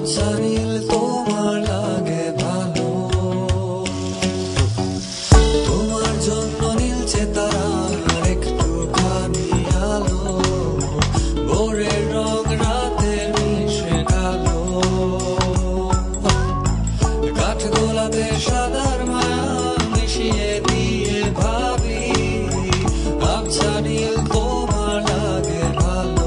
আবছা নীল তোমার লাগে ভালো, তোমার জন্য নীলছে তারার একটুখানি আলো, ভোরের রং রাতের মিশে কালো, কাঠ গোলাপে সাদার মায়া মিশিয়ে দিয়ে ভাবি আবছা নীল তোমার লাগে ভালো।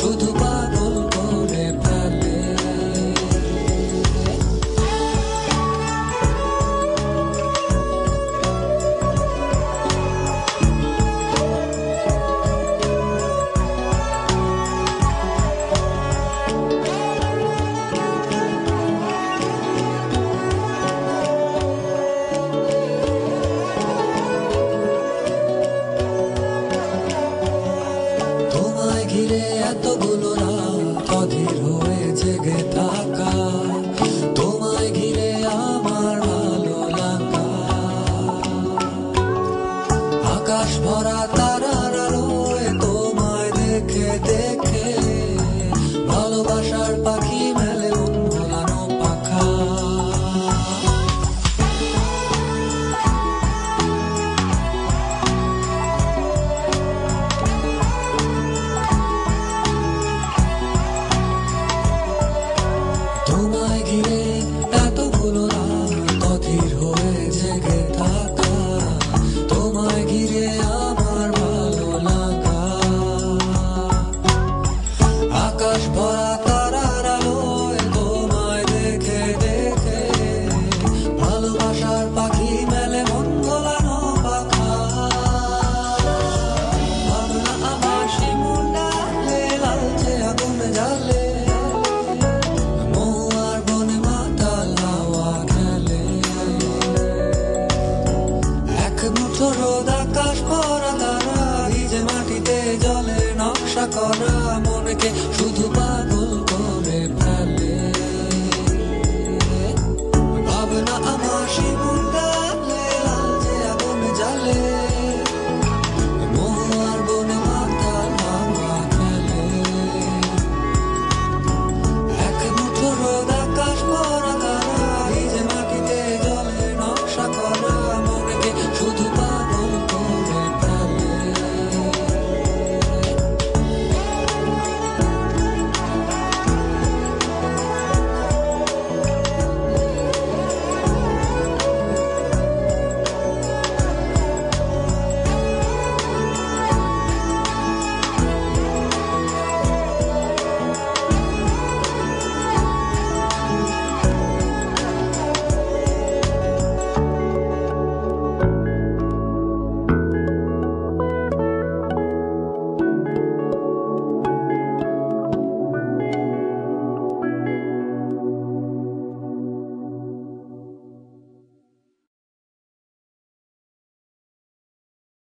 শুধু পাগল করে ফেলে, তোমায় ঘিরে এতগুলো রাত অধীর হয়ে জেগে থাকা, তোমায় ঘিরে আমার ভালো লাগা, আকাশ ভরা তারার আলোয় তোমায় দেখে দেখে ভালোবাসার পাখি মেলে মন ভোলানো পাখা। তোমায় ঘিরে এতগুলো রাত অধীর হয়ে জেগে থাকা, তোমায় ঘিরে আমার ভালো লাগা, আকাশ ভরা তারার আলোয় তোমায় দেখে দেখে ভালোবাসার পাখি মেলে মন ভোলানো পাখা। ভাবনা আমার শিমুল ডালে লালচে আগুন জ্বালে, রোদ আকাশ ভরা তারা ভিজে মাটিতে জলের নকশা করা মনকে শুধু পাগল